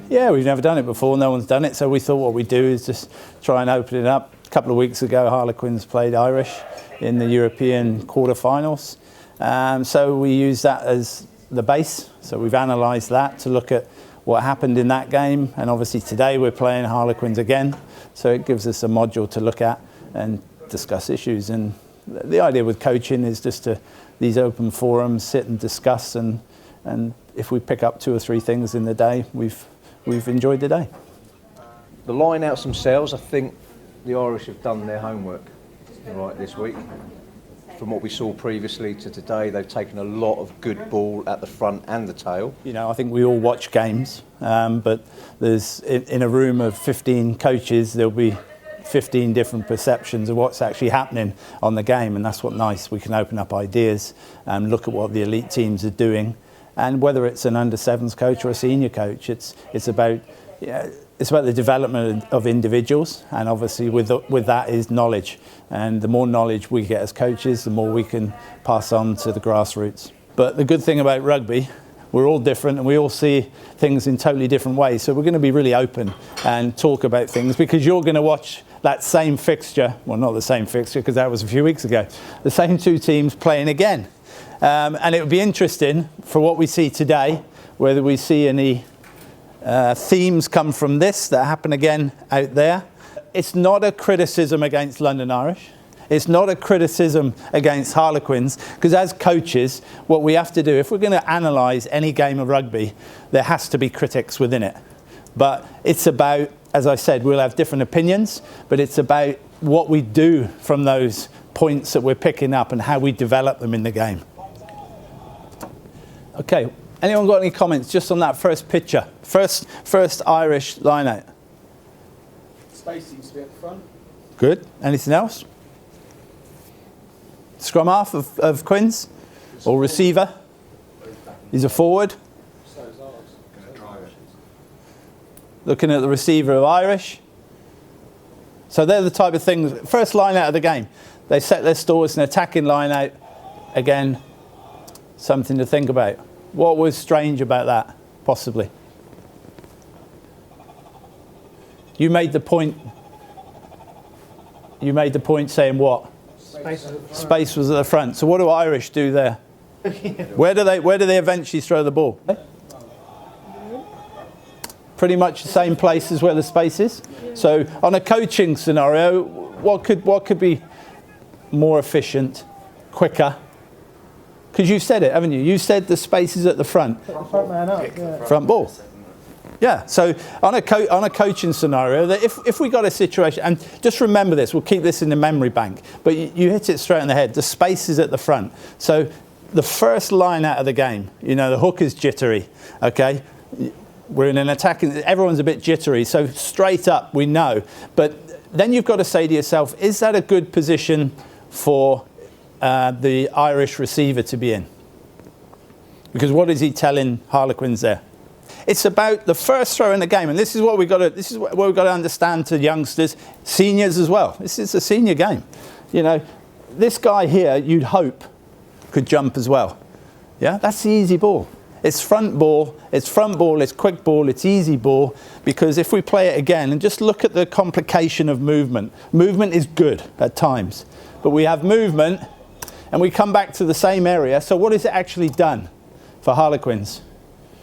Yeah, we've never done it before. No one's done it, so we thought what we'd do is just try and open it up. A couple of weeks ago, Harlequins played Irish in the European quarterfinals. So we use that as the base. So we've analysed that to look at what happened in that game. And obviously today we're playing Harlequins again. So it gives us a module to look at and discuss issues. And the idea with coaching is just to these open forums, sit and discuss. And if we pick up 2 or 3 things in the day, we've enjoyed the day. The line-outs themselves, I think the Irish have done their homework right this week. From what we saw previously to today, they've taken a lot of good ball at the front and the tail. You know, I think we all watch games, but there's in a room of 15 coaches, there'll be 15 different perceptions of what's actually happening on the game, and that's what's nice. We can open up ideas and look at what the elite teams are doing, and whether it's an under-7s coach or a senior coach, it's about the development of individuals, and obviously with that is knowledge. And the more knowledge we get as coaches, the more we can pass on to the grassroots. But the good thing about rugby, we're all different and we all see things in totally different ways. So we're going to be really open and talk about things, because you're going to watch that same fixture, well, not the same fixture because that was a few weeks ago, the same 2 teams playing again. And it would be interesting for what we see today, whether we see any themes come from this that happen again out there. It's not a criticism against London Irish. It's not a criticism against Harlequins, because as coaches, what we have to do, if we're going to analyse any game of rugby, there has to be critics within it. But it's about, as I said, we'll have different opinions, but it's about what we do from those points that we're picking up and how we develop them in the game. Okay. Anyone got any comments just on that first picture? First Irish line-out. Space seems to be at the front. Good. Anything else? Scrum half of Quins? Or receiver? He's a forward. So is ours. Looking at the receiver of Irish. So they're the type of things. First line-out of the game. They set their stores an attacking line-out. Again, something to think about. What was strange about that, possibly? You made the point saying what? Space was at the front. So what do Irish do there? Where do they eventually throw the ball? Pretty much the same place as where the space is. So on a coaching scenario, what could be more efficient, quicker? Because you said it, haven't you? You said the space is at the front. Front man up, yeah. Front ball. Yeah, so on a coaching scenario, that if we got a situation, and just remember this, we'll keep this in the memory bank, but you hit it straight on the head, the space is at the front. So the first line out of the game, you know, the hook is jittery, okay? We're in an attacking, everyone's a bit jittery, so straight up, we know. But then you've got to say to yourself, is that a good position for the Irish receiver to be in? Because what is he telling Harlequins there? It's about the first throw in the game, and this is what we've got to understand to youngsters, seniors as well. This is a senior game. You know, this guy here, you'd hope, could jump as well. Yeah, that's the easy ball. It's front ball, it's quick ball, it's easy ball, because if we play it again, and just look at the complication of movement. Movement is good at times, but we have movement, and we come back to the same area. So what has it actually done for Harlequins?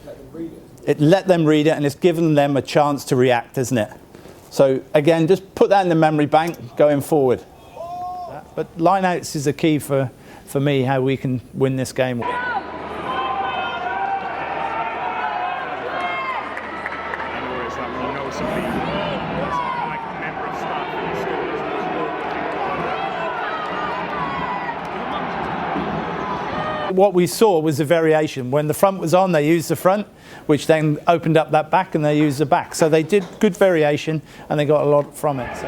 Let them read it. It let them read it, and it's given them a chance to react, isn't it? So again, just put that in the memory bank going forward. But line-outs is a key for me, how we can win this game. What we saw was a variation. When the front was on, they used the front, which then opened up that back, and they used the back. So they did good variation, and they got a lot from it. So.